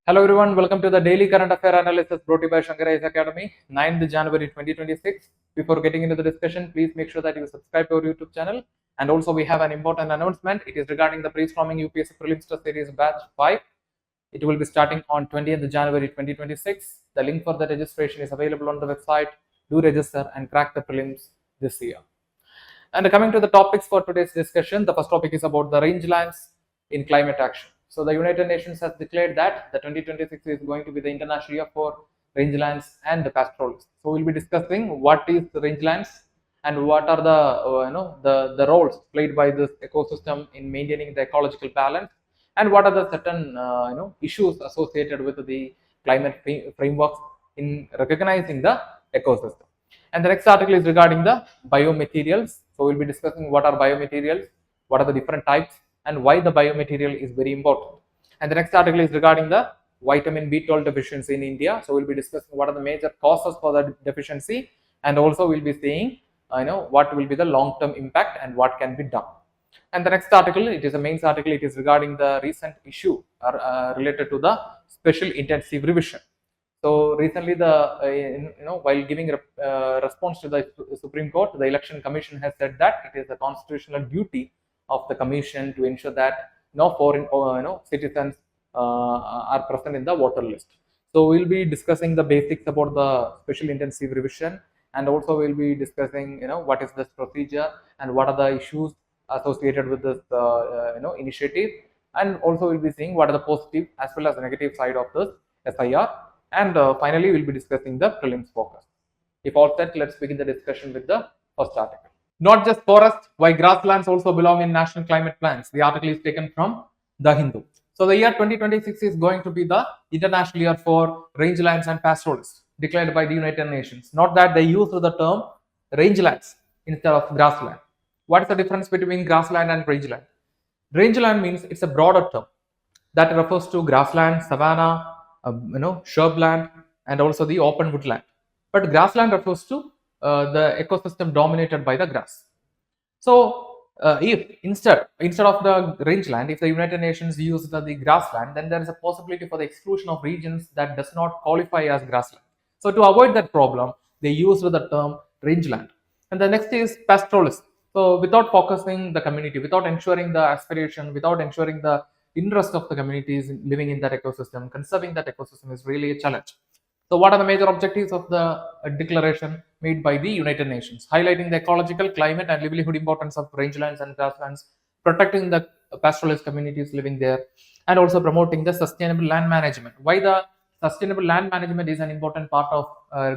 Hello everyone, welcome to the Daily Current Affair Analysis brought to you by Shankar IAS Academy, 9th January 2026. Before getting into the discussion, please make sure that you subscribe to our YouTube channel. And also we have an important announcement. It is regarding the pre-forming UPSC Prelims Test Series Batch 5. It will be starting on 20th January 2026. The link for the registration is available on the website. Do register and crack the prelims this year. And coming to the topics for today's discussion, the first topic is about the rangelands in climate action. So the United Nations has declared that the 2026 is going to be the International Year for Rangelands and the Pastoralists. So we'll be discussing what is the rangelands and what are the roles played by this ecosystem in maintaining the ecological balance, and what are the certain issues associated with the climate frameworks in recognizing the ecosystem. And the next article is regarding the biomaterials. So we'll be discussing what are biomaterials, what are the different types, and why the biomaterial is very important. And the next article is regarding the vitamin B12 deficiency in India. So we'll be discussing what are the major causes for the deficiency, and also we'll be seeing what will be the long-term impact and what can be done. And the next article, it is a main article. It is regarding the recent issue related to the special intensive revision. So recently, while giving response to the Supreme Court, the Election Commission has said that it is the constitutional duty of the Commission to ensure that no foreign citizens are present in the voter list. So we'll be discussing the basics about the special intensive revision, and also we'll be discussing what is this procedure and what are the issues associated with this initiative, and also we'll be seeing what are the positive as well as the negative side of this SIR. And finally, we'll be discussing the prelims focus. If all set, let's begin the discussion with the first article. Not just forests, why grasslands also belong in national climate plans. The article is taken from The Hindu. So the year 2026 is going to be the International Year for Rangelands and Pastoralists, declared by the United Nations. Not that they use the term rangelands instead of grassland. What is the difference between grassland and rangeland? Rangeland means it's a broader term that refers to grassland, savanna, shrubland, and also the open woodland. But grassland refers to the ecosystem dominated by the grass. So if instead of the rangeland, if the United Nations use the grassland, then there is a possibility for the exclusion of regions that does not qualify as grassland. So to avoid that problem, they use the term rangeland. And the next is pastoralist. So without focusing the community, without ensuring the aspiration, without ensuring the interest of the communities living in that ecosystem, conserving that ecosystem is really a challenge. So what are the major objectives of the declaration made by the United Nations? Highlighting the ecological, climate and livelihood importance of rangelands and grasslands, protecting the pastoralist communities living there, and also promoting the sustainable land management. Why the sustainable land management is an important part of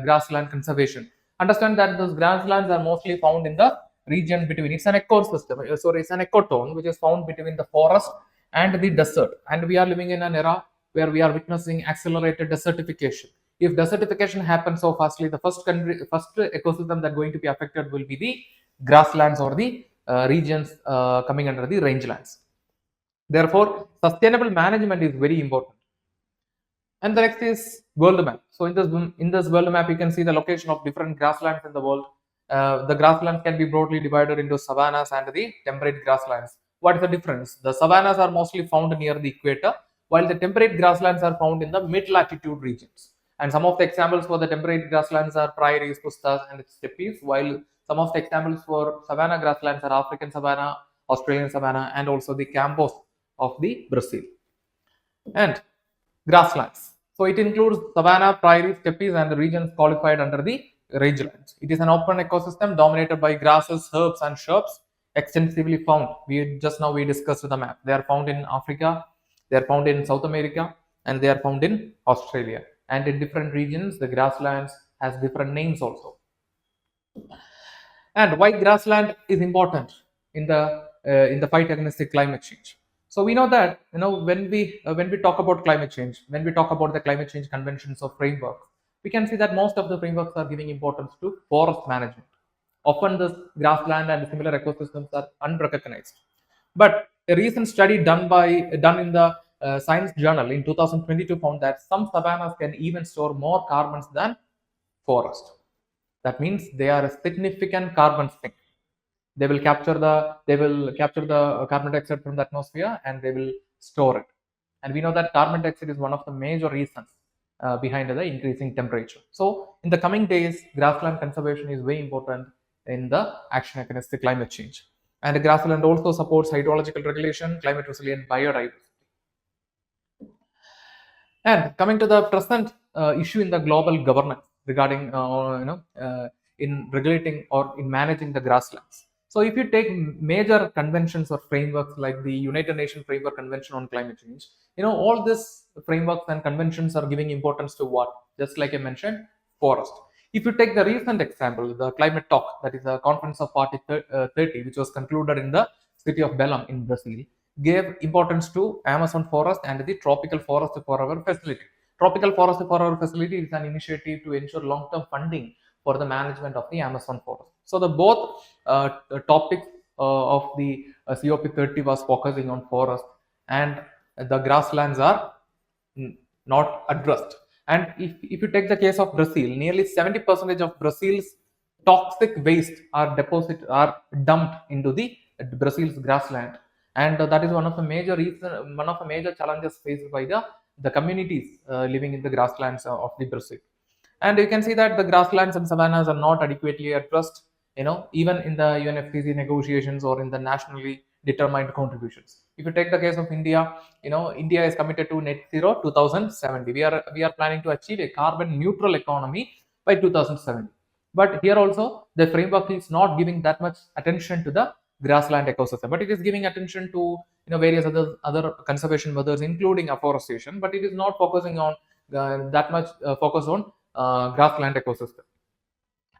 grassland conservation? Understand that those grasslands are mostly found in the region between, it's an ecosystem, it's an ecotone which is found between the forest and the desert, and we are living in an era where we are witnessing accelerated desertification. If desertification happens so fastly, the first ecosystem that going to be affected will be the grasslands or the regions coming under the rangelands. Therefore, sustainable management is very important. And the next is world map. So in this world map, you can see the location of different grasslands in the world. The grasslands can be broadly divided into savannas and the temperate grasslands. What is the difference? The savannas are mostly found near the equator, while the temperate grasslands are found in the mid-latitude regions. And some of the examples for the temperate grasslands are prairies, pustas, and steppes, while some of the examples for savanna grasslands are African savanna, Australian savanna, and also the campos of the Brazil. And grasslands. So it includes savanna, prairies, steppes, and the regions qualified under the rangelands. It is an open ecosystem dominated by grasses, herbs, and shrubs, extensively found. We discussed the map. They are found in Africa, they are found in South America, and they are found in Australia. And in different regions, the grasslands has different names also. And why grassland is important in the fight against the climate change? So we know that when we talk about climate change, when we talk about the climate change conventions or frameworks, we can see that most of the frameworks are giving importance to forest management. Often the grassland and similar ecosystems are unrecognized. But a recent study done in the Science Journal in 2022 found that some savannas can even store more carbons than forest. That means they are a significant carbon sink. They will capture the carbon dioxide from the atmosphere and they will store it. And we know that carbon dioxide is one of the major reasons behind the increasing temperature. So in the coming days, grassland conservation is very important in the action against the climate change. And grassland also supports hydrological regulation, climate resilient biodiversity. And coming to the present issue in the global governance regarding, in regulating or in managing the grasslands. So if you take major conventions or frameworks like the United Nations Framework Convention on Climate Change, all these frameworks and conventions are giving importance to what? Just like I mentioned, forest. If you take the recent example, the climate talk, that is the Conference of Party 30, which was concluded in the city of Belém in Brazil, gave importance to Amazon forest and the Tropical Forest Forever facility. Tropical Forest Forever facility is an initiative to ensure long-term funding for the management of the Amazon forest. So the both topics of the COP30 was focusing on forest, and the grasslands are not addressed. And if you take the case of Brazil, nearly 70% of Brazil's toxic waste are dumped into the Brazil's grassland, and that is one of the major challenges faced by the communities living in the grasslands of the Brazil. And you can see that the grasslands and savannas are not adequately addressed, even in the UNFCCC negotiations or in the nationally determined contributions. If you take the case of India, India is committed to net zero 2070. We are planning to achieve a carbon neutral economy by 2070. But here also the framework is not giving that much attention to the grassland ecosystem, but it is giving attention to various other conservation methods, including afforestation, but it is not focusing on that much focus on grassland ecosystem.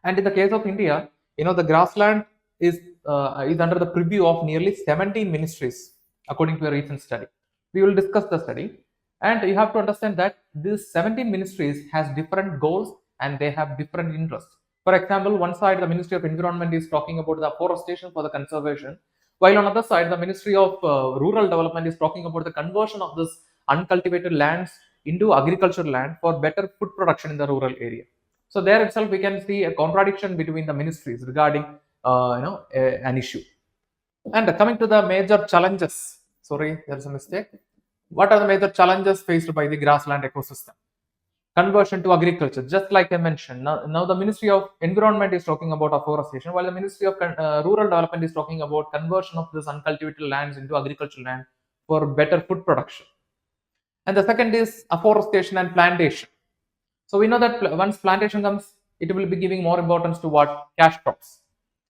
And in the case of India, the grassland is under the purview of nearly 17 ministries, according to a recent study. We will discuss the study, and you have to understand that these 17 ministries has different goals and they have different interests. For example, one side the Ministry of Environment is talking about the afforestation for the conservation, while on the other side the Ministry of Rural Development is talking about the conversion of this uncultivated lands into agricultural land for better food production in the rural area. So there itself we can see a contradiction between the ministries regarding an issue. And coming to the major challenges, sorry, there's a mistake. What are the major challenges faced by the grassland ecosystem? Conversion to agriculture, just like I mentioned. Now the Ministry of Environment is talking about afforestation, while the Ministry of Rural Development is talking about conversion of this uncultivated lands into agricultural land for better food production. And the second is afforestation and plantation. So we know that once plantation comes, it will be giving more importance to what? Cash crops.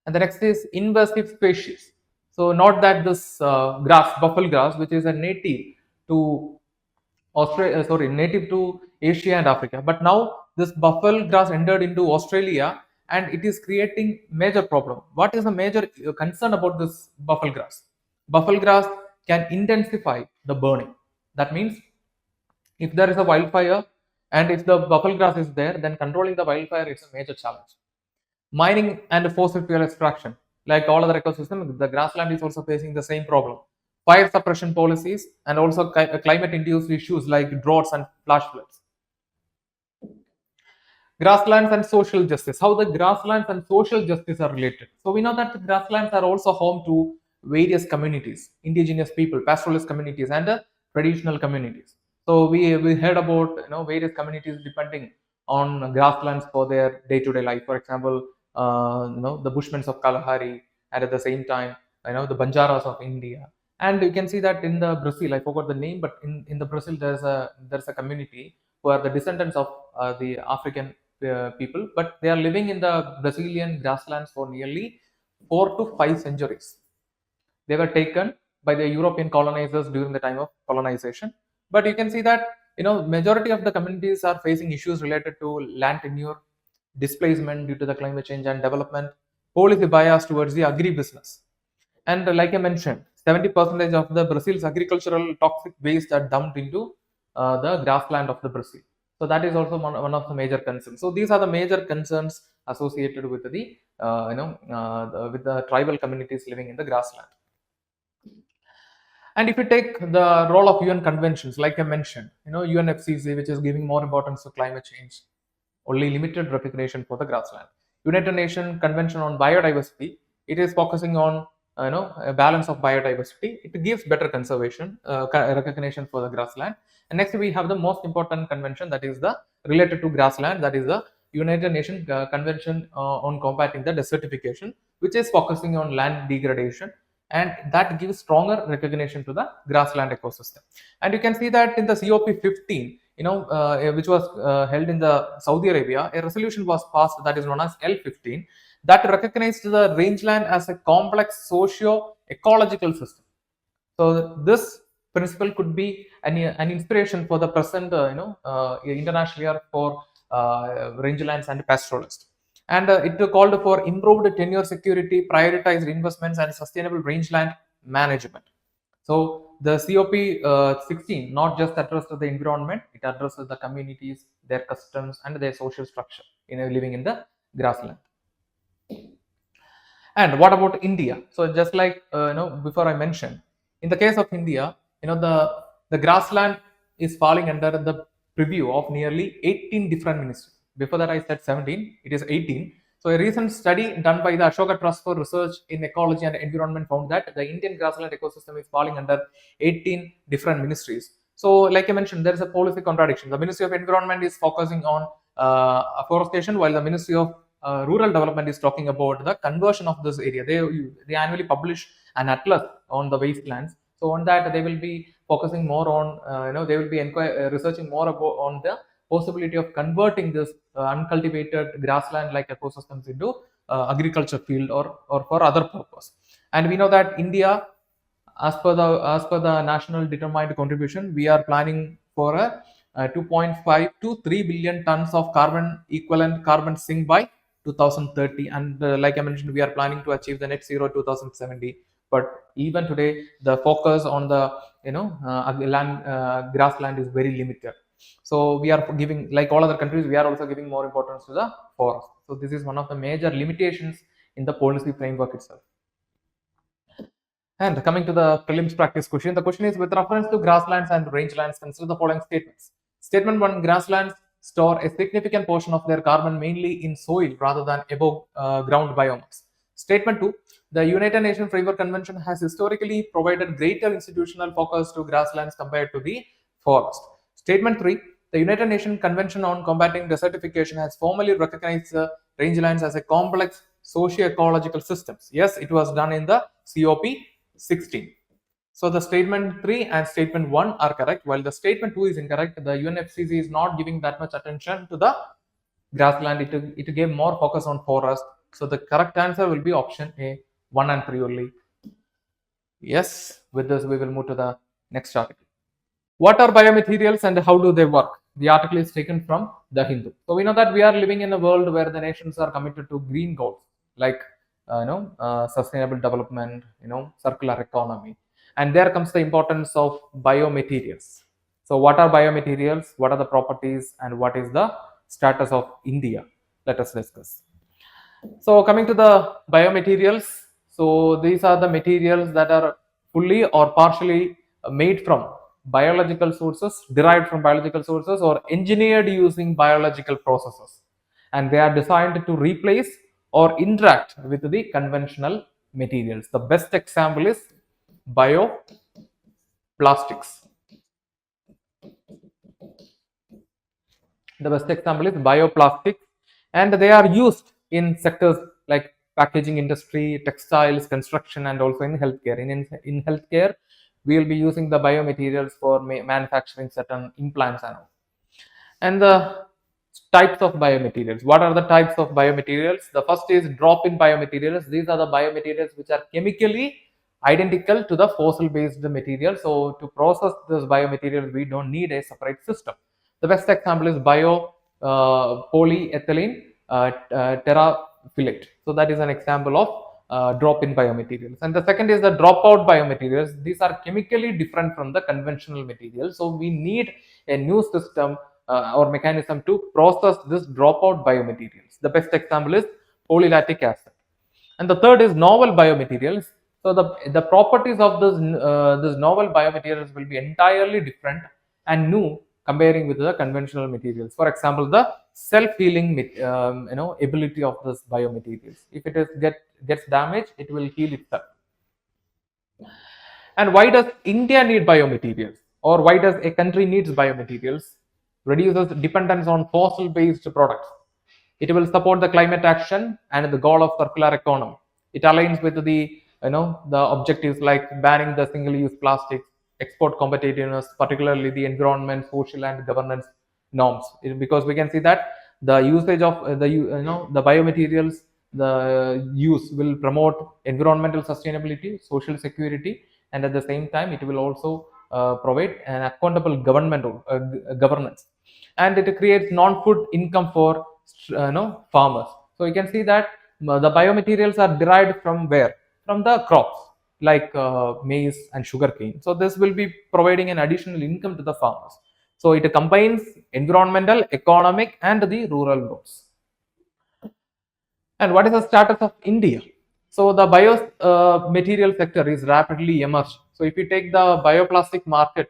And the next is invasive species. So not that this buffalo grass, which is a native to native to Asia and Africa, but now this buffalo grass entered into Australia and it is creating major problem. What is the major concern about this buffalo grass? Buffalo grass can intensify the burning. That means if there is a wildfire and if the buffalo grass is there, then controlling the wildfire is a major challenge. Mining and fossil fuel extraction, like all other ecosystems, the grassland is also facing the same problem. Fire suppression policies and also climate-induced issues like droughts and flash floods. Grasslands and social justice. How the grasslands and social justice are related. So we know that the grasslands are also home to various communities, indigenous people, pastoralist communities, and traditional communities. So we heard about various communities depending on grasslands for their day-to-day life. For example, the Bushmen of Kalahari, and at the same time, the Banjaras of India. And you can see that in the Brazil, I forgot the name, but in the Brazil there's a community who are the descendants of the African people, but they are living in the Brazilian grasslands for nearly 4 to 5 centuries. They were taken by the European colonizers during the time of colonization. But you can see that majority of the communities are facing issues related to land tenure, displacement due to the climate change and development, policy bias towards the agribusiness. And like I mentioned, 70% of the Brazil's agricultural toxic waste are dumped into the grassland of the Brazil. So that is also one of the major concerns. So these are the major concerns associated with the with the tribal communities living in the grassland. And if you take the role of UN conventions, like I mentioned, UNFCCC, which is giving more importance to climate change, only limited recognition for the grassland. United Nations Convention on Biodiversity, it is focusing on a balance of biodiversity. It gives better conservation recognition for the grassland. And next we have the most important convention, that is the related to grassland, that is the United Nations Convention on combating the desertification, which is focusing on land degradation, and that gives stronger recognition to the grassland ecosystem. And you can see that in the COP 15, which was held in the Saudi Arabia, a resolution was passed that is known as L15, that recognized the rangeland as a complex socio-ecological system. So this principle could be an inspiration for the present, international year for rangelands and pastoralists. And it called for improved tenure security, prioritized investments, and sustainable rangeland management. So the COP 16 not just addressed the environment, it addresses the communities, their customs, and their social structure living in the grassland. And what about India? So just like before I mentioned, in the case of India, the grassland is falling under the preview of nearly 18 different ministries. Before that I said 17, it is 18. So a recent study done by the Ashoka Trust for Research in Ecology and Environment found that the Indian grassland ecosystem is falling under 18 different ministries. So like I mentioned, there is a policy contradiction. The Ministry of Environment is focusing on afforestation, while the Ministry of Rural Development is talking about the conversion of this area. They annually publish an atlas on the wastelands. So on that, they will be focusing more on, they will be researching more about on the possibility of converting this uncultivated grassland like ecosystems into agriculture field or for other purpose. And we know that India, as per the national determined contribution, we are planning for a 2.5 to 3 billion tons of carbon equivalent carbon sink by 2030. And like I mentioned, we are planning to achieve the net zero 2070. But even today, the focus on the grassland is very limited. So we are giving, like all other countries, we are also giving more importance to the forest. So this is one of the major limitations in the policy framework itself. And coming to the prelims practice question, the question is with reference to grasslands and rangelands, consider the following statements. Statement 1, grasslands store a significant portion of their carbon mainly in soil rather than above ground biomass. Statement 2, the United Nations Framework Convention has historically provided greater institutional focus to grasslands compared to the forest. Statement 3, the United Nations Convention on Combating Desertification has formally recognized rangelands as a complex socio-ecological systems. Yes, it was done in the COP 16. So the statement 3 and statement 1 are correct, while the statement 2 is incorrect. The UNFCCC is not giving that much attention to the grassland. It gave more focus on forest. So the correct answer will be option A, 1 and 3 only. Yes, with this we will move to the next article. What are biomaterials and how do they work? The article is taken from The Hindu. So we know that we are living in a world where the nations are committed to green goals like sustainable development, circular economy, and there comes the importance of biomaterials. So what are biomaterials? What are the properties, and what is the status of India? Let us discuss. So coming to the biomaterials, so these are the materials that are fully or partially made from biological sources, derived from biological sources, or engineered using biological processes, and they are designed to replace or interact with the conventional materials. The best example is bioplastics. The best example is bioplastics, and they are used in sectors like packaging industry, textiles, construction, and also in healthcare. In healthcare, we will be using the biomaterials for manufacturing certain implants and all. And the types of biomaterials. What are the types of biomaterials? The first is drop-in biomaterials. These are the biomaterials which are chemically identical to the fossil-based material. So to process this biomaterials, we don't need a separate system. The best example is polyethylene terephthalate. So that is an example of drop-in biomaterials. And the second is the dropout biomaterials. These are chemically different from the conventional materials. So we need a new system or mechanism to process this dropout biomaterials. The best example is polylactic acid. And the third is novel biomaterials. So the properties of this novel biomaterials will be entirely different and new comparing with the conventional materials. For example, the self-healing ability of this biomaterials. If it is gets damaged, it will heal itself. And why does India need biomaterials, or why does a country needs biomaterials? Reduces dependence on fossil based products. It will support the climate action and the goal of circular economy. It aligns with the the objectives like banning the single use plastics, export competitiveness, particularly the environment, social and governance norms. Because we can see that the usage of the biomaterials, the use will promote environmental sustainability, social security, and at the same time it will also provide an accountable governance, and it creates non-food income for farmers. So you can see that the biomaterials are derived from where? From the crops like maize and sugarcane. So this will be providing an additional income to the farmers. So it combines environmental, economic, and the rural goals. And what is the status of India? So the biomaterial sector is rapidly emerging. So if you take the bioplastic market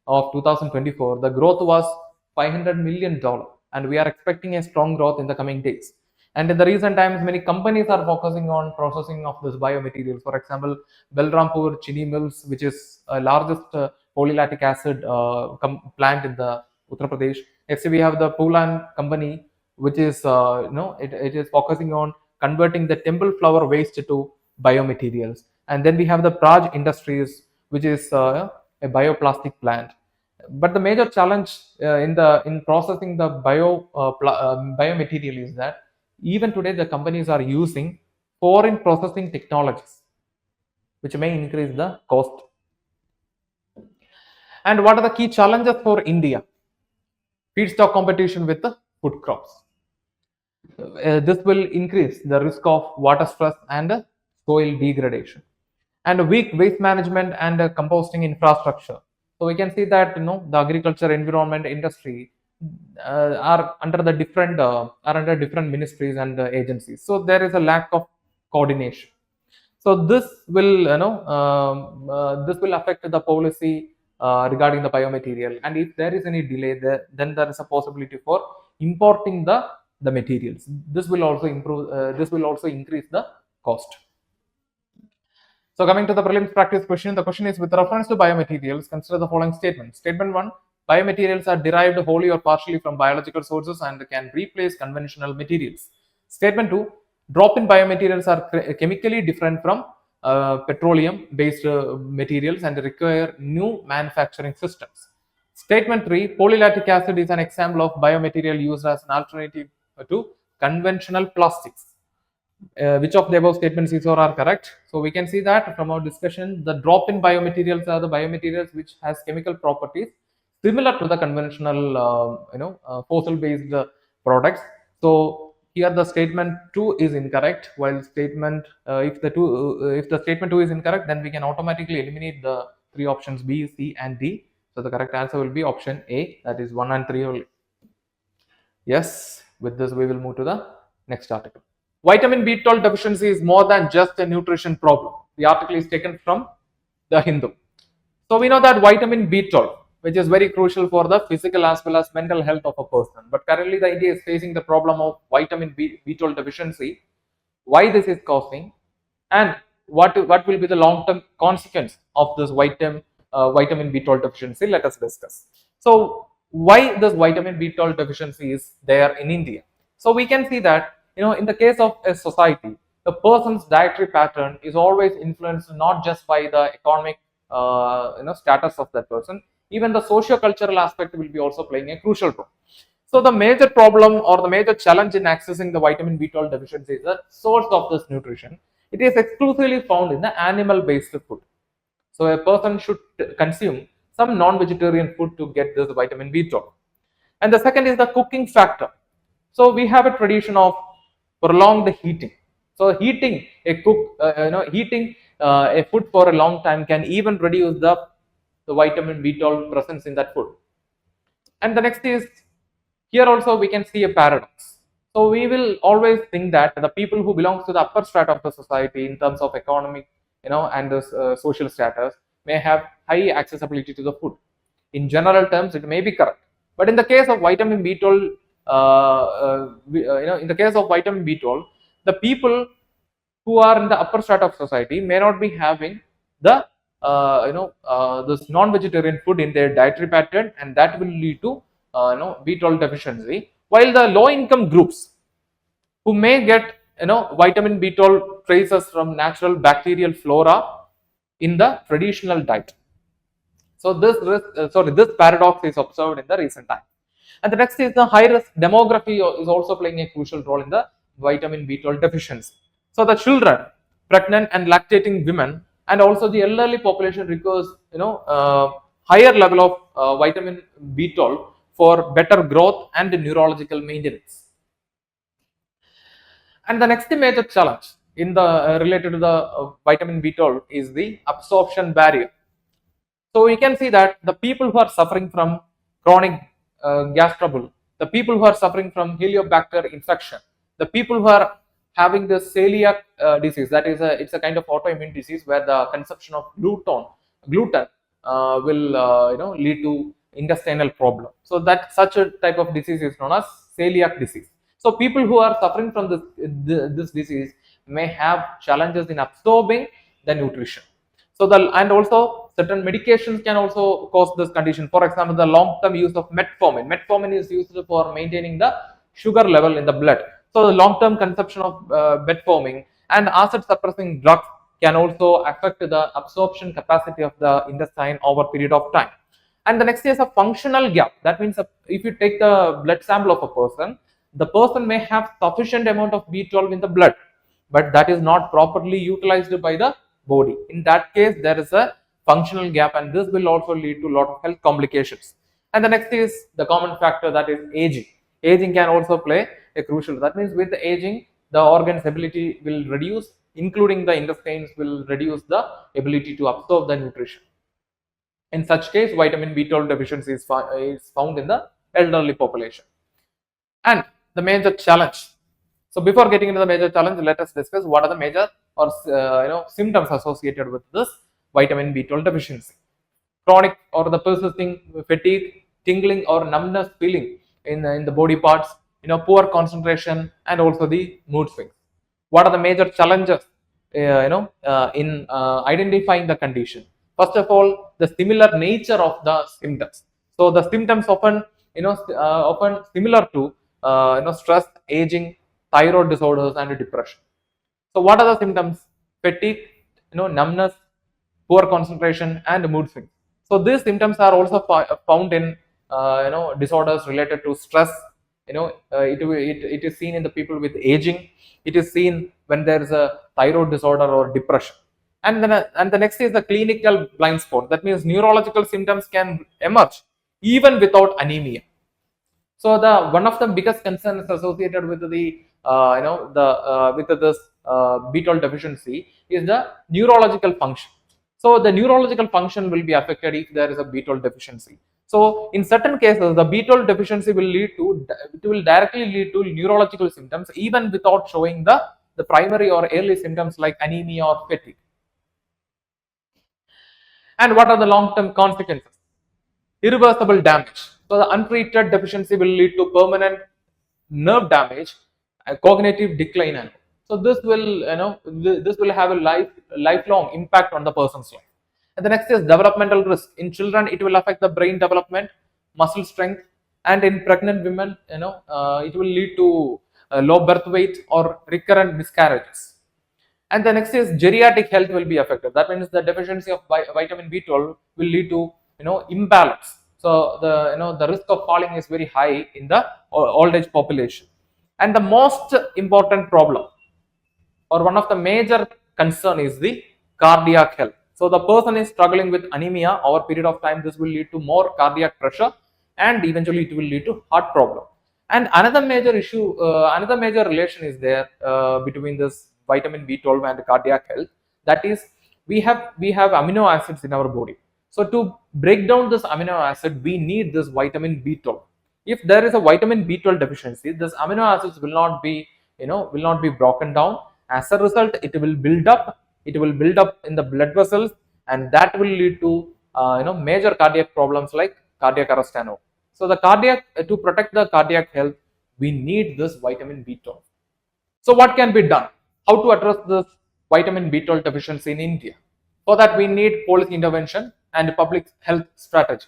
of 2024, the growth was $500 million, and we are expecting a strong growth in the coming days. And in the recent times, many companies are focusing on processing of this biomaterials. For example, Belrampur Chini Mills, which is the largest polylactic acid plant in the Uttar Pradesh. Next, we have the Poulan company, which is it is focusing on converting the temple flower waste to biomaterials. And then we have the Praj Industries, which is a bioplastic plant. But the major challenge in processing the biomaterial is that even today the companies are using foreign processing technologies, which may increase the cost. And what are the key challenges for India? Feedstock competition with the food crops. This will increase the risk of water stress and soil degradation, and weak waste management and composting infrastructure. So we can see that the agriculture, environment, industry are under different ministries and agencies. So there is a lack of coordination. So this will affect the policy regarding the biomaterial, and if there is any delay there, then there is a possibility for importing the materials. This will also improve. This will also increase the cost. So coming to the prelims practice question, the question is, with reference to biomaterials, consider the following statements. Statement 1, biomaterials are derived wholly or partially from biological sources and can replace conventional materials. Statement 2, drop-in biomaterials are chemically different from petroleum based materials and require new manufacturing systems. Statement 3, polylactic acid is an example of biomaterial used as an alternative to conventional plastics. Which of the above statements is or are correct? So we can see that from our discussion, the drop-in biomaterials are the biomaterials which has chemical properties similar to the conventional, fossil-based products. So here the statement 2 is incorrect. While statement if the statement 2 is incorrect, then we can automatically eliminate the three options B, C, and D. So the correct answer will be option A, that is 1 and 3 only. Yes. With this, we will move to the next article. Vitamin B12 deficiency is more than just a nutrition problem. The article is taken from the Hindu. So we know that vitamin B12, which is very crucial for the physical as well as mental health of a person. But currently the India is facing the problem of vitamin B12 deficiency. Why this is causing, and what will be the long-term consequence of this vitamin B12 deficiency? Let us discuss. So why this vitamin B12 deficiency is there in India? So we can see that in the case of a society, the person's dietary pattern is always influenced not just by the economic status of that person. Even the socio-cultural aspect will be also playing a crucial role. So the major problem or the major challenge in accessing the vitamin B12 deficiency is the source of this nutrition. It is exclusively found in the animal-based food. So a person should consume some non-vegetarian food to get this vitamin B12. And the second is the cooking factor. So we have a tradition of prolonged heating. So heating a food for a long time can even reduce the vitamin B12 presence in that food. And the next is, here also we can see a paradox. So we will always think that the people who belongs to the upper strata of the society in terms of economic, and the social status may have high accessibility to the food. In general terms, it may be correct. But in the case of vitamin B12, in the case of vitamin B12, the people who are in the upper strata of society may not be having the this non-vegetarian food in their dietary pattern, and that will lead to B12 deficiency. While the low-income groups who may get vitamin B12 traces from natural bacterial flora in the traditional diet. So this paradox is observed in the recent time. And the next is the high risk demography is also playing a crucial role in the vitamin B12 deficiency. So the children, pregnant and lactating women, and also the elderly population requires higher level of vitamin B12 for better growth and neurological maintenance. And the next major challenge in the related to the vitamin B12 is the absorption barrier. So we can see that the people who are suffering from chronic gas trouble, the people who are suffering from Heliobacter infection, the people who are having the celiac disease, that is it's a kind of autoimmune disease where the consumption of gluten will lead to intestinal problem. So that such a type of disease is known as celiac disease. So people who are suffering from this disease may have challenges in absorbing the nutrition. So and also certain medications can also cause this condition. For example, the long-term use of metformin. Metformin is used for maintaining the sugar level in the blood. So the long-term consumption of metformin and acid suppressing drugs can also affect the absorption capacity of the intestine over a period of time. And the next is a functional gap. That means if you take the blood sample of a person, the person may have sufficient amount of B12 in the blood, but that is not properly utilized by the body. In that case, there is a functional gap, and this will also lead to a lot of health complications. And the next is the common factor, that is aging. Aging can also play a crucial. That means with the aging, the organ's ability will reduce, including the intestines will reduce the ability to absorb the nutrition. In such case, vitamin B12 deficiency is found in the elderly population. And the major challenge. So before getting into the major challenge, let us discuss what are the major or symptoms associated with this vitamin B12 deficiency. Chronic or the persisting fatigue, tingling or numbness feeling in the body parts, poor concentration, and also the mood swings. What are the major challenges in identifying the condition? First of all, the similar nature of the symptoms. So the symptoms often often similar to stress, aging, thyroid disorders, and depression. So what are the symptoms? Fatigue, numbness, poor concentration, and mood swings. So these symptoms are also found in disorders related to stress. It is seen in the people with aging. It is seen when there is a thyroid disorder or depression. And then and the next is the clinical blind spot. That means neurological symptoms can emerge even without anemia. So the one of the biggest concerns associated with the with this B12 deficiency is the neurological function. So the neurological function will be affected if there is a B12 deficiency. So in certain cases, the B12 deficiency will directly lead to neurological symptoms even without showing the primary or early symptoms like anemia or fatigue. And what are the long-term consequences? Irreversible damage. So the untreated deficiency will lead to permanent nerve damage, cognitive decline, and so this will have a lifelong impact on the person's life. And the next is developmental risk. In children, it will affect the brain development, muscle strength, and in pregnant women, it will lead to low birth weight or recurrent miscarriages. And the next is geriatric health will be affected. That means the deficiency of vitamin B12 will lead to imbalance. So the risk of falling is very high in the old age population. And the most important problem or one of the major concern is the cardiac health. So the person is struggling with anemia over a period of time. This will lead to more cardiac pressure, and eventually it will lead to heart problem. And another major issue, another major relation is there between this vitamin B12 and cardiac health. That is, we have amino acids in our body. So to break down this amino acid, we need this vitamin B12. If there is a vitamin B12 deficiency, this amino acids will not be broken down. As a result, it will build up in the blood vessels, and that will lead to major cardiac problems like cardiac arrest and all. So the to protect the cardiac health, we need this vitamin B12. So what can be done? How to address this vitamin B12 deficiency in India? For that, we need policy intervention and public health strategy.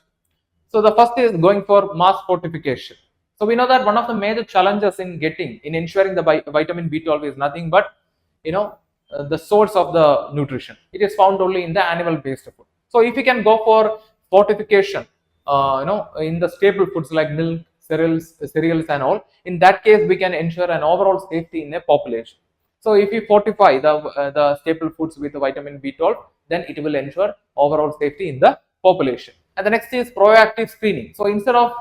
So the first is going for mass fortification. So we know that one of the major challenges in ensuring the vitamin B12 is nothing but, the source of the nutrition. It is found only in the animal based food. So if we can go for fortification, in the staple foods like milk, cereals and all, in that case we can ensure an overall safety in a population. So if we fortify the staple foods with vitamin B12, then it will ensure overall safety in the population. And the next is proactive screening. So instead of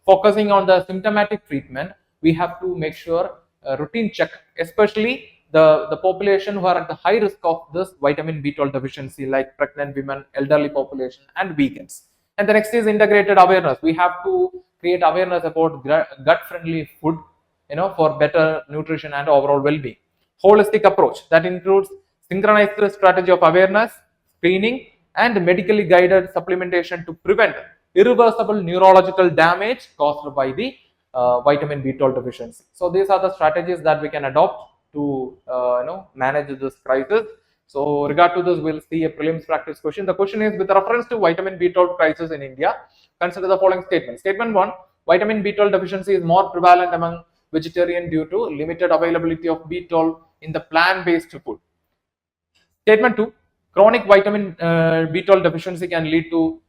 focusing on the symptomatic treatment, we have to make sure routine check, especially the population who are at the high risk of this vitamin B12 deficiency, like pregnant women, elderly population, and vegans. And the next is integrated awareness. We have to create awareness about gut-friendly food, for better nutrition and overall well-being. Holistic approach that includes synchronized strategy of awareness, screening, and medically guided supplementation to prevent irreversible neurological damage caused by the vitamin B12 deficiency. So these are the strategies that we can adopt to manage this crisis. So regard to this, we'll see a prelims practice question. The question is, with reference to vitamin B12 crisis in India, consider the following statements. Statement 1, vitamin B12 deficiency is more prevalent among vegetarian due to limited availability of B12 in the plant-based food. Statement 2, chronic vitamin B12 deficiency can lead to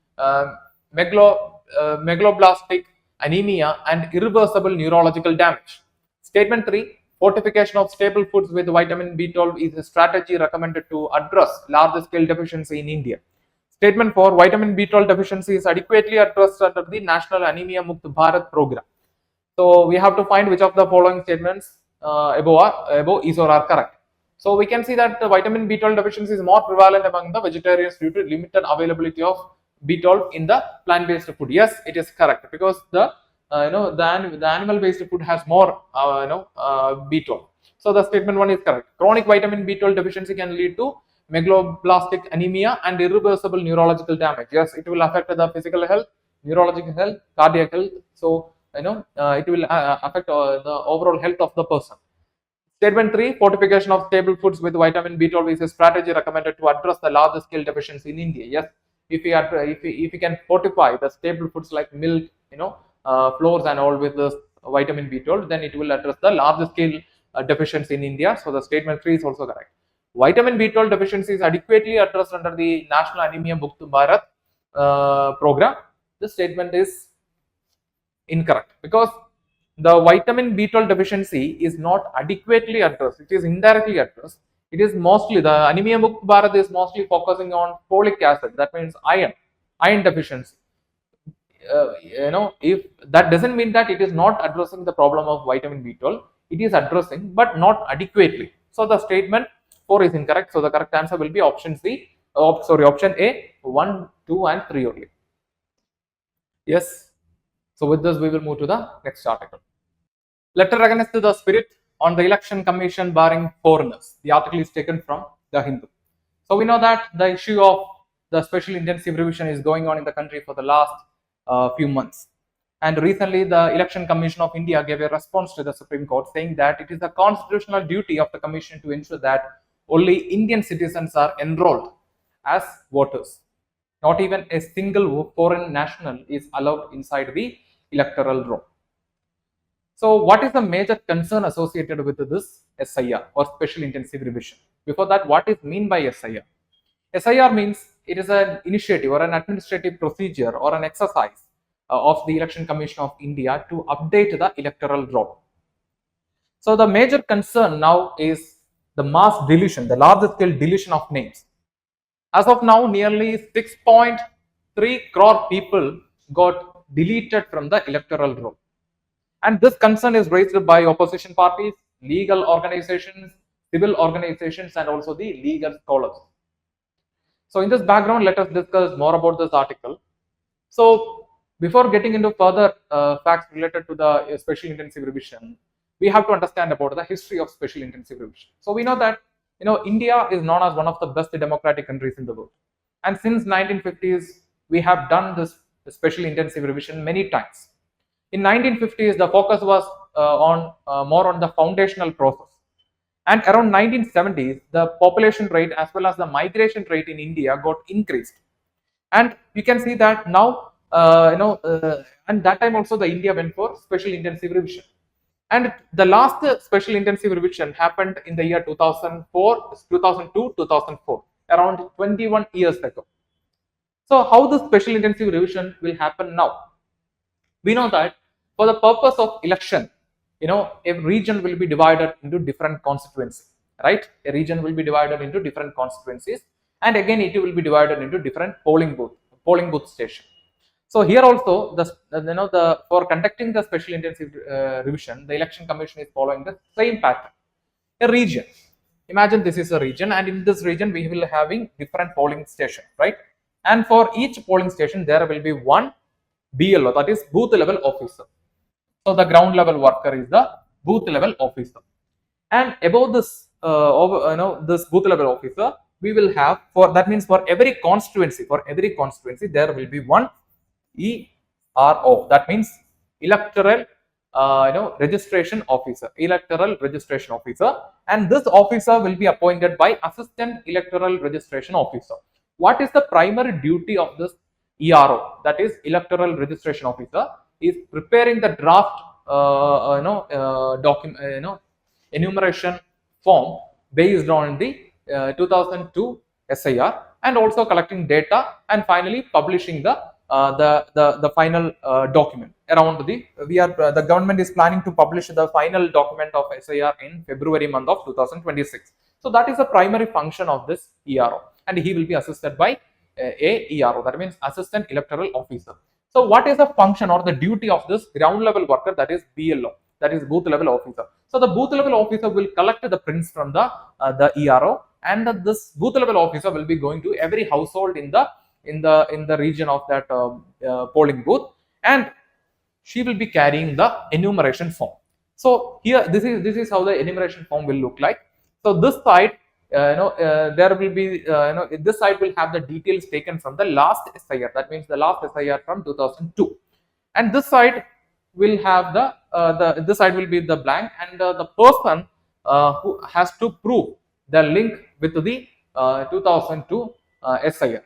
megaloblastic anemia and irreversible neurological damage. Statement 3, fortification of staple foods with vitamin B12 is a strategy recommended to address large-scale deficiency in India. Statement 4, vitamin B12 deficiency is adequately addressed under the National Anemia Mukt Bharat program. So we have to find which of the following statements above is or are correct. So we can see that the vitamin B12 deficiency is more prevalent among the vegetarians due to limited availability of B12 in the plant-based food. Yes, it is correct, because the animal-based food has more B12. So the statement 1 is correct. Chronic vitamin B12 deficiency can lead to megaloblastic anemia and irreversible neurological damage. Yes, it will affect the physical health, neurological health, cardiac health. So it will affect the overall health of the person. Statement 3, fortification of staple foods with vitamin B12 is a strategy recommended to address the large scale deficiency in India. Yes, if we can fortify the staple foods like milk, flours and all with this vitamin B12, then it will address the large scale deficiency in India. So the statement 3 is also correct. Vitamin B12 deficiency is adequately addressed under the National Anemia Mukt Bharat program. This statement is incorrect, because the vitamin B12 deficiency is not adequately addressed. It is indirectly addressed. It is mostly, the Anemia Mukt Bharat is mostly focusing on folic acid, that means iron deficiency. If that doesn't mean that it is not addressing the problem of vitamin B12, it is addressing but not adequately. So the statement 4 is incorrect. So the correct answer will be option A, 1, 2 and 3 only. Yes. So with this, we will move to the next article. Letter against the spirit on the election commission barring foreigners. The article is taken from The Hindu. So we know that the issue of the special intensive revision is going on in the country for the last few months. And recently, the Election Commission of India gave a response to the Supreme Court saying that it is a constitutional duty of the Commission to ensure that only Indian citizens are enrolled as voters. Not even a single foreign national is allowed inside the electoral roll. So what is the major concern associated with this SIR or special intensive revision? Before that, what is mean by SIR? SIR means it is an initiative or an administrative procedure or an exercise of the Election Commission of India to update the electoral roll. So the major concern now is the mass deletion, the large scale deletion of names. As of now, nearly 6.3 crore people got deleted from the electoral roll. And this concern is raised by opposition parties, legal organizations, civil organizations, and also the legal scholars. So in this background, let us discuss more about this article. So before getting into further facts related to the special intensive revision, we have to understand about the history of special intensive revision. So we know that India is known as one of the best democratic countries in the world, and since 1950s we have done this special intensive revision many times. In 1950s, the focus was more on the foundational process, And around 1970s, the population rate as well as the migration rate in India got increased. And you can see that now, and that time also the India went for special intensive revision. And the last special intensive revision happened in the year 2004, 2002, 2004, around 21 years ago. So how the special intensive revision will happen now? We know that for the purpose of election, a region will be divided into different constituencies, right? A region will be divided into different constituencies, and again it will be divided into different polling booth station. So here also, the for conducting the special intensive revision, the election commission is following the same pattern. A region. Imagine this is a region, and in this region we will having different polling station, right? And for each polling station there will be one BLO, that is booth level officer. So the ground level worker is the booth level officer, and above this, this booth level officer, we will have, for that means for every constituency, there will be one ERO. That means electoral, registration officer, and this officer will be appointed by assistant electoral registration officer. What is the primary duty of this ERO, that is electoral registration officer? Is preparing the draft enumeration form based on the 2002 SIR, and also collecting data, and finally publishing the final document. Around the government is planning to publish the final document of SIR in February month of 2026. So that is the primary function of this ERO, and he will be assisted by a ERO, that means assistant electoral officer. So what is the function or the duty of this ground level worker, that is BLO, that is booth level officer? So the booth level officer will collect the prints from the ERO, and this booth level officer will be going to every household in the region of that polling booth, and she will be carrying the enumeration form. So here this is how the enumeration form will look like. So this side, there will be, this side will have the details taken from the last SIR, that means the last SIR from 2002, and this side will have this side will be the blank, and the person who has to prove the link with the 2002 SIR.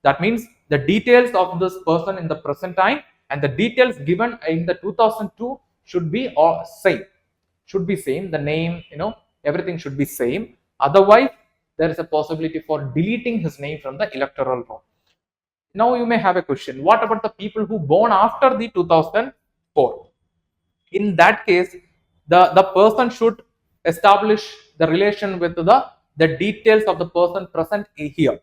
That means the details of this person in the present time and the details given in the 2002 should be all same, the name, everything should be same. Otherwise, there is a possibility for deleting his name from the electoral roll. Now you may have a question, what about the people who born after the 2004? In that case, the person should establish the relation with the details of the person present here.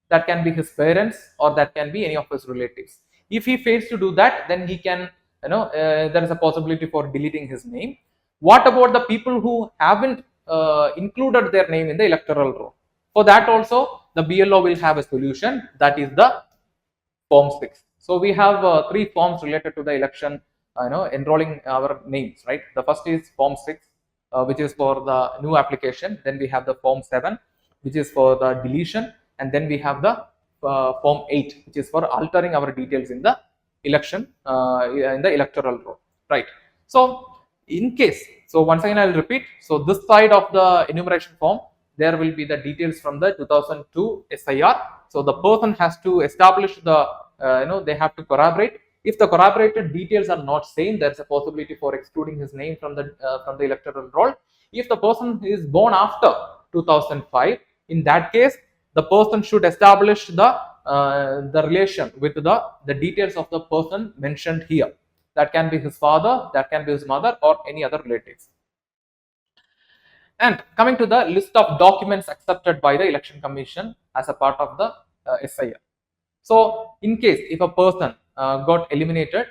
That can be his parents, or that can be any of his relatives. If he fails to do that, then he can, there is a possibility for deleting his name. What about the people who haven't included their name in the electoral roll? For that also, the BLO will have a solution, that is the Form 6. So we have 3 forms related to the election, enrolling our names, right? The first is Form 6, which is for the new application. Then we have the Form 7, which is for the deletion, and then we have the Form 8, which is for altering our details in the election, in the electoral roll, right? So in case, so once again I will repeat, so this side of the enumeration form, there will be the details from the 2002 SIR. So the person has to establish the, they have to corroborate. If the corroborated details are not same, there is a possibility for excluding his name from the electoral roll. If the person is born after 2005, in that case, the person should establish the relation with the details of the person mentioned here. That can be his father, that can be his mother, or any other relatives. And coming to the list of documents accepted by the Election Commission as a part of the SIR. So in case if a person got eliminated,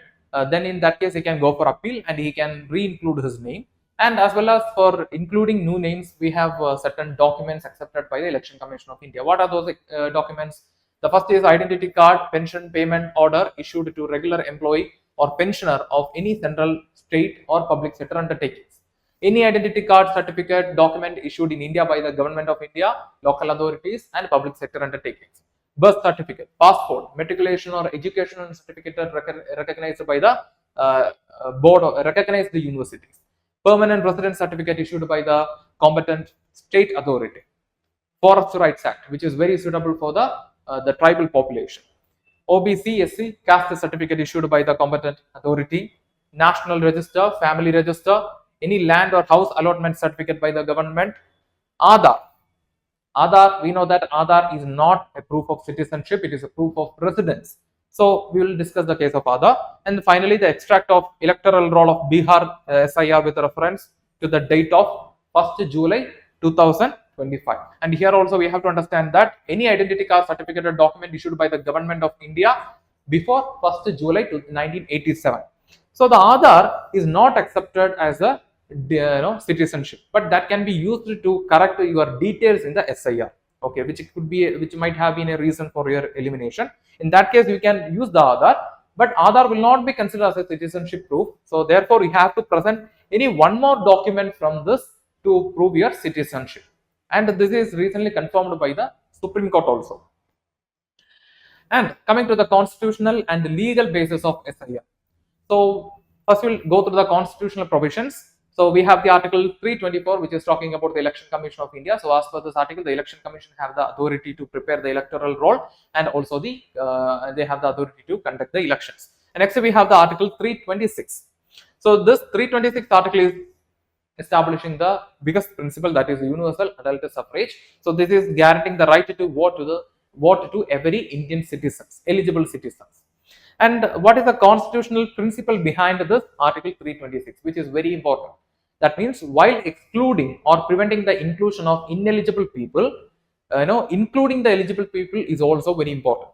then in that case he can go for appeal and he can re-include his name. And as well as for including new names, we have certain documents accepted by the Election Commission of India. What are those documents? The first is identity card, pension payment order issued to regular employee or pensioner of any central, state or public sector undertakings. Any identity card, certificate, document issued in India by the Government of India, local authorities and public sector undertakings. Birth certificate, passport, matriculation or educational certificate recognized by the board, recognized the universities. Permanent residence certificate issued by the competent state authority. Forest Rights Act, which is very suitable for the tribal population. OBC, SC, caste certificate issued by the competent authority. National Register, Family Register, any land or house allotment certificate by the government. Aadhaar. Aadhaar, we know that Aadhaar is not a proof of citizenship, it is a proof of residence. So we will discuss the case of Aadhaar. And finally, the extract of electoral roll of Bihar SIR with reference to the date of 1st July 2025. And here also we have to understand that any identity card certificate or document issued by the government of India before 1st July 1987. So the Aadhaar is not accepted as a citizenship, but that can be used to correct your details in the SIR, okay, which might have been a reason for your elimination. In that case, you can use the Aadhaar, but Aadhaar will not be considered as a citizenship proof. So therefore, you have to present any one more document from this to prove your citizenship, and this is recently confirmed by the Supreme Court also. And coming to the constitutional and legal basis of SIR. So first we'll go through the constitutional provisions. So we have the Article 324, which is talking about the Election Commission of India. So as per this article, the Election Commission have the authority to prepare the electoral roll, and also they have the authority to conduct the elections. And next we have the Article 326. So this 326 article is establishing the biggest principle, that is universal adult suffrage. So this is guaranteeing the right to vote to every Indian citizens, eligible citizens. And what is the constitutional principle behind this Article 326, which is very important? That means while excluding or preventing the inclusion of ineligible people, including the eligible people is also very important.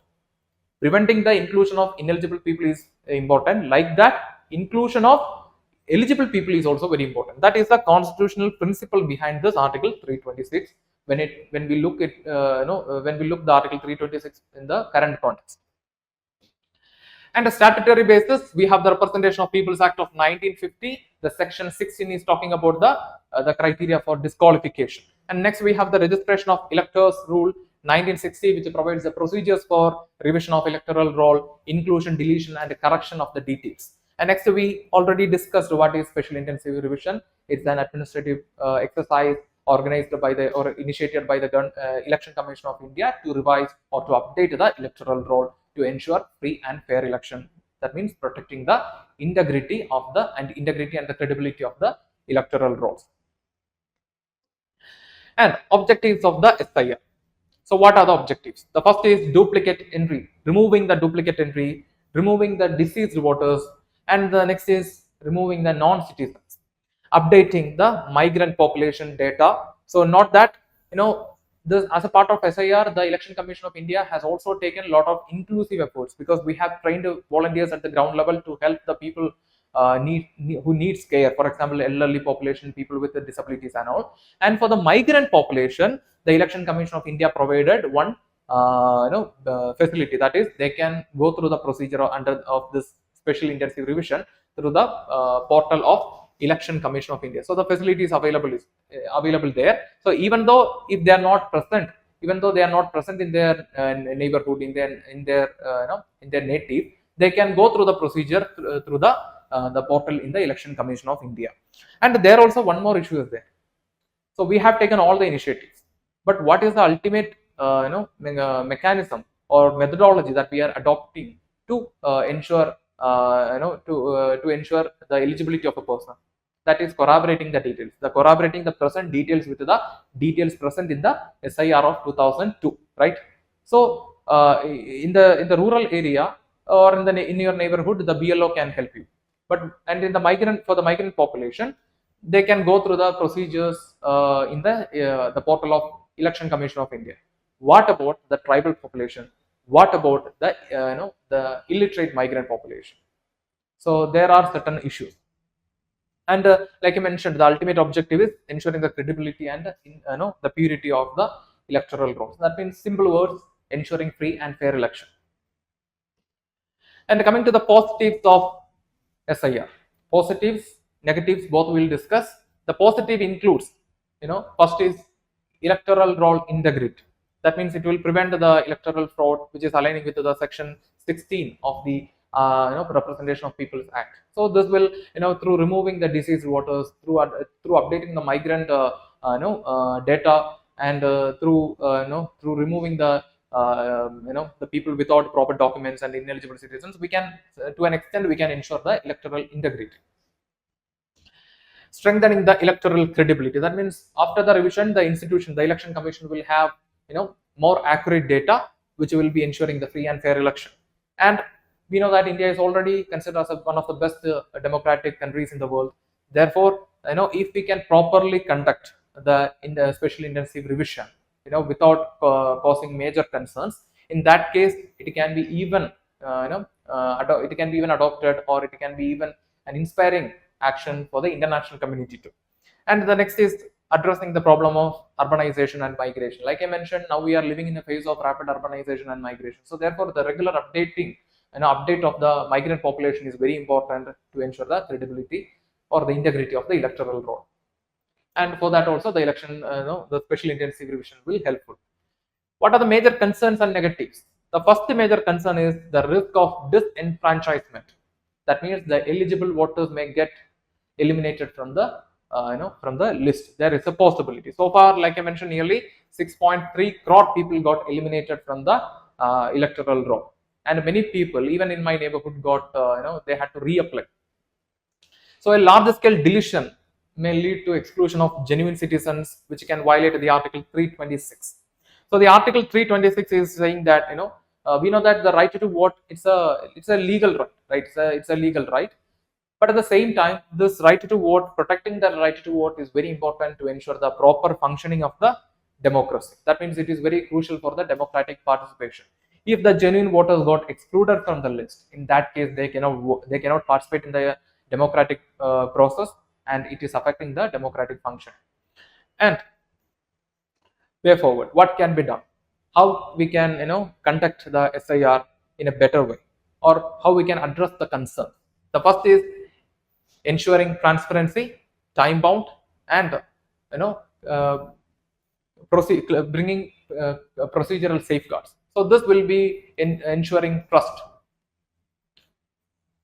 Preventing the inclusion of ineligible people is important. Like that, inclusion of eligible people is also very important. That is the constitutional principle behind this Article 326. When we look at when we look the Article 326 in the current context. And a statutory basis, we have the Representation of People's Act of 1950. The section 16 is talking about the criteria for disqualification. And next we have the Registration of Electors Rule 1960, which provides the procedures for revision of electoral roll, inclusion, deletion, and correction of the details. And next we already discussed what is special intensive revision. It's an administrative exercise organized by or initiated by the Election Commission of India to revise or to update the electoral roll to ensure free and fair election. That means protecting the integrity and the credibility of the electoral rolls. And objectives of the SIR. So what are the objectives? The first is duplicate entry, removing the duplicate entry, removing the deceased voters, and the next is removing the non-citizens, updating the migrant population data. So not that, this, as a part of SIR, the Election Commission of India has also taken a lot of inclusive efforts, because we have trained volunteers at the ground level to help the people who needs care. For example, elderly population, people with disabilities and all. And for the migrant population, the Election Commission of India provided one facility, that is they can go through the procedure of this special intensive revision through the portal of Election Commission of India. So the facility is available there. So even though if they are not present, in their neighborhood, in their native, they can go through the procedure through the portal in the Election Commission of India. And there also one more issue is there. So we have taken all the initiatives, but what is the ultimate mechanism or methodology that we are adopting to ensure to ensure the eligibility of a person? That is corroborating the details, corroborating the present details with the details present in the SIR of 2002, right? So in the rural area or in your neighborhood, the BLO can help you. And in the migrant population, they can go through the procedures in the portal of Election Commission of India. What about the tribal population? What about the the illiterate migrant population? So there are certain issues. And like I mentioned, the ultimate objective is ensuring the credibility and the purity of the electoral rolls. That means, simple words, ensuring free and fair election. And coming to the positives of SIR, positives, negatives, both we will discuss. The positive includes, first is electoral roll integrity. That means it will prevent the electoral fraud, which is aligning with the section 16 of the Representation of People's Act. So this will, through removing the deceased voters, through updating the migrant data, and through removing the people without proper documents and ineligible citizens, we can to an extent we can ensure the electoral integrity. Strengthening the electoral credibility, that means after the revision, the institution, the election commission, will have more accurate data, which will be ensuring the free and fair election. And we know that India is already considered as one of the best democratic countries in the world. Therefore, if we can properly conduct in the special intensive revision, without causing major concerns, in that case, it can be even it can be even adopted, or it can be even an inspiring action for the international community too. And the next is addressing the problem of urbanization and migration. Like I mentioned, now we are living in a phase of rapid urbanization and migration. So therefore, the regular update of the migrant population is very important to ensure the credibility or the integrity of the electoral roll. And for that also, the election, the special intensive revision will helpful. What are the major concerns and negatives? The first major concern is the risk of disenfranchisement. That means the eligible voters may get eliminated from the list. There is a possibility. So far, like I mentioned, nearly 6.3 crore people got eliminated from the electoral roll, and many people, even in my neighborhood, got they had to reapply. So a large scale deletion may lead to exclusion of genuine citizens, which can violate the Article 326. So the Article 326 is saying that we know that the right to vote, it's a legal right, it's a legal right. But at the same time, this right to vote, protecting the right to vote, is very important to ensure the proper functioning of the democracy. That means it is very crucial for the democratic participation. If the genuine voters got excluded from the list, in that case they cannot participate in the democratic process, and it is affecting the democratic function. And way forward, what can be done? How we can conduct the SIR in a better way, or how we can address the concern? The first is ensuring transparency, time bound, and bringing procedural safeguards. So this will be ensuring trust.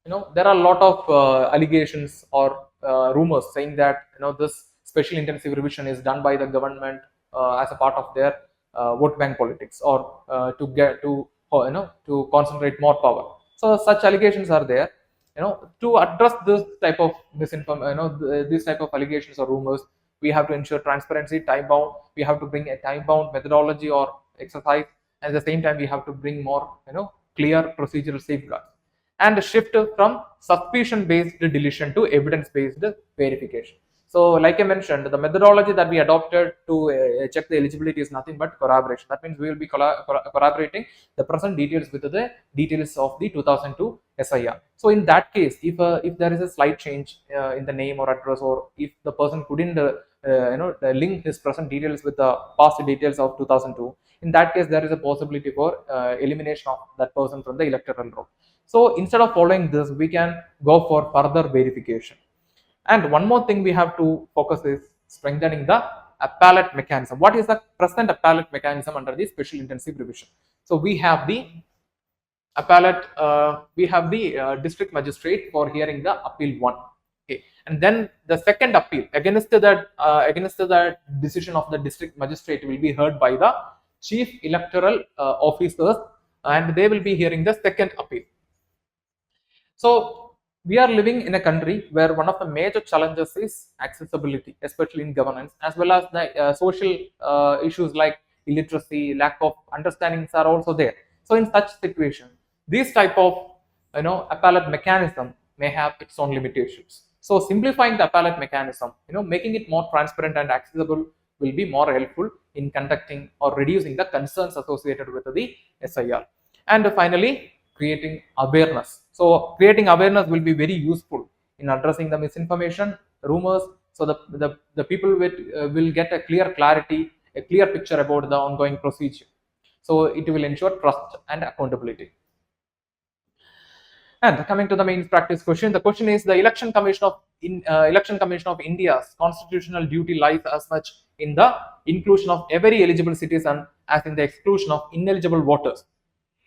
There are a lot of allegations or rumors saying that this special intensive revision is done by the government as a part of their vote bank politics, or to concentrate more power. So such allegations are there. To address this type of these type of allegations or rumors, we have to ensure transparency, time bound. We have to bring a time bound methodology or exercise, and at the same time we have to bring more clear procedural safeguards, and shift from suspicion based deletion to evidence based verification. So like I mentioned, the methodology that we adopted to check the eligibility is nothing but corroboration. That means we will be corroborating the present details with the details of the 2002 SIR. So in that case, if there is a slight change in the name or address, or if the person couldn't link his present details with the past details of 2002, in that case there is a possibility for elimination of that person from the electoral roll. So instead of following this, we can go for further verification. And one more thing we have to focus is strengthening the appellate mechanism. What is the present appellate mechanism under the special intensive revision? So we have the appellate, district magistrate for hearing the appeal 1. Okay, and then the second appeal against that decision of the district magistrate will be heard by the chief electoral officers, and they will be hearing the second appeal. So we are living in a country where one of the major challenges is accessibility, especially in governance, as well as the social issues like illiteracy, lack of understandings are also there. So in such situation, this type of appellate mechanism may have its own limitations. So simplifying the appellate mechanism, making it more transparent and accessible, will be more helpful in conducting or reducing the concerns associated with the SIR. And finally, creating awareness. So creating awareness will be very useful in addressing the misinformation, rumors, so the people will get a clear clarity, a clear picture about the ongoing procedure. So it will ensure trust and accountability. And coming to the main practice question, the question is: the Election Commission of India's constitutional duty lies as much in the inclusion of every eligible citizen as in the exclusion of ineligible voters.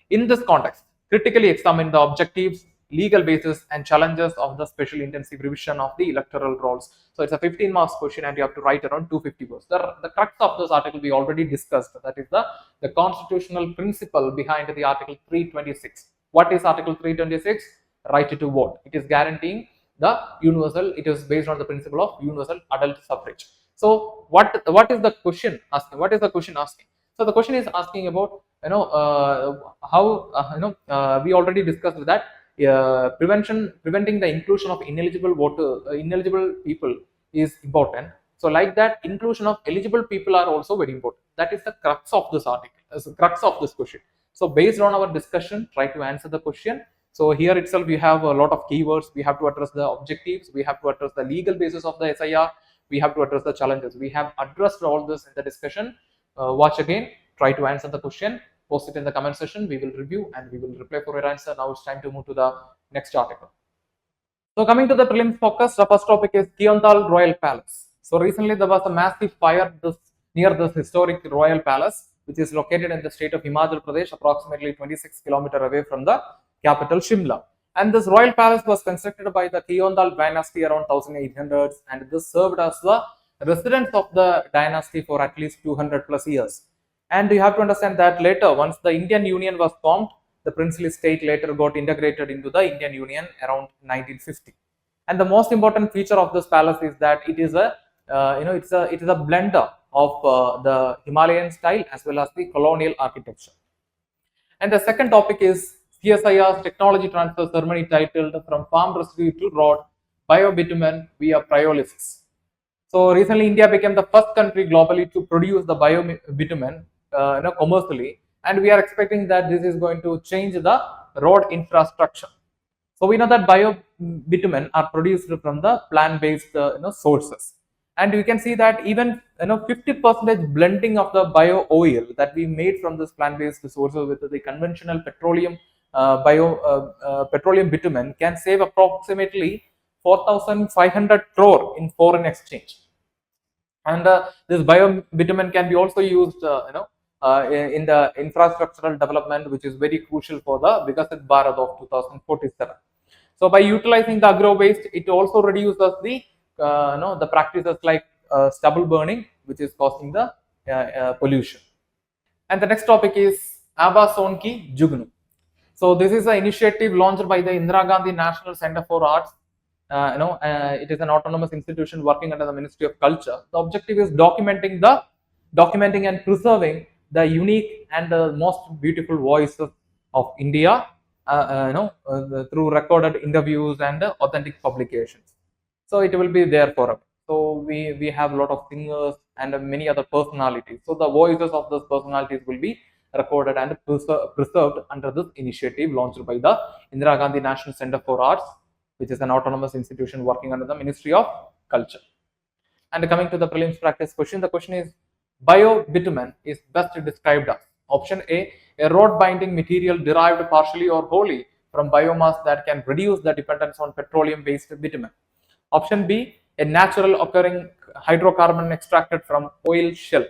In this context, critically examine the objectives, legal basis and challenges of the special intensive revision of the electoral rolls. So it's a 15 marks question and you have to write around 250 words. The crux of this article we already discussed, that is the constitutional principle behind the article 326. What is article 326? Right to vote. It is guaranteeing the universal, it is based on the principle of universal adult suffrage. So what is the question asking? What is the question asking? So the question is asking about how we already discussed that preventing the inclusion of ineligible people is important. So like that, inclusion of eligible people are also very important. That is the crux of this article, the crux of this question. So based on our discussion, try to answer the question. So here itself we have a lot of keywords. We have to address the objectives, we have to address the legal basis of the SIR, we have to address the challenges. We have addressed all this in the discussion. Watch again, try to answer the question, post it in the comment section. We will review and we will reply for your answer. Now it's time to move to the next article. So coming to the prelims focus, the first topic is Kiontal Royal Palace. So recently there was a massive fire near this historic royal palace, which is located in the state of Himachal Pradesh, approximately 26 kilometers away from the capital Shimla. And this royal palace was constructed by the Kiontal dynasty around 1800s, and this served as the residence of the dynasty for at least 200 plus years. And you have to understand that later, once the Indian Union was formed, the princely state later got integrated into the Indian Union around 1950. And the most important feature of this palace is that it is a it is a blender of the Himalayan style as well as the colonial architecture. And the second topic is CSIR's technology transfer ceremony titled From Farm Residue to Road, Biobitumen via Pyrolysis. So recently India became the first country globally to produce the biobitumen commercially, and we are expecting that this is going to change the road infrastructure. So we know that biobitumen are produced from the plant-based sources, and we can see that even 50% blending of the bio oil that we made from this plant-based sources with the conventional petroleum petroleum bitumen can save approximately 4,500 crore in foreign exchange. And this biobitumen can be also used in the infrastructural development, which is very crucial for the Vikasit Bharat of 2047. So by utilizing the agro waste, it also reduces the practices like stubble burning, which is causing the pollution. And the next topic is Abason Ki Jugnu. So this is an initiative launched by the Indira Gandhi National Center for Arts. It is an autonomous institution working under the Ministry of Culture. The objective is documenting and preserving the unique and the most beautiful voices of India, through recorded interviews and authentic publications. So it will be there forever. So we have a lot of singers and many other personalities. So the voices of those personalities will be recorded and preserved under this initiative launched by the Indira Gandhi National Center for Arts, which is an autonomous institution working under the Ministry of Culture. And coming to the prelims practice question, the question is biobitumen is best described as option A, a road binding material derived partially or wholly from biomass that can reduce the dependence on petroleum based bitumen. Option B, a natural occurring hydrocarbon extracted from oil shell.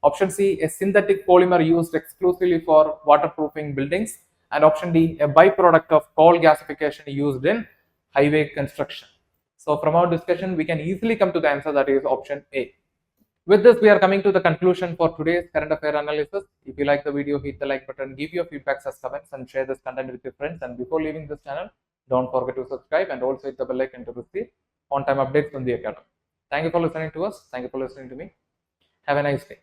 Option C, a synthetic polymer used exclusively for waterproofing buildings. And option D, a byproduct of coal gasification used in highway construction. So from our discussion, we can easily come to the answer, that is option A. With this, we are coming to the conclusion for today's current affair analysis. If you like the video, hit the like button, give your feedbacks as comments, and share this content with your friends. And before leaving this channel, don't forget to subscribe and also hit the bell icon to receive on-time updates from the academy. Thank you for listening to us. Thank you for listening to me. Have a nice day.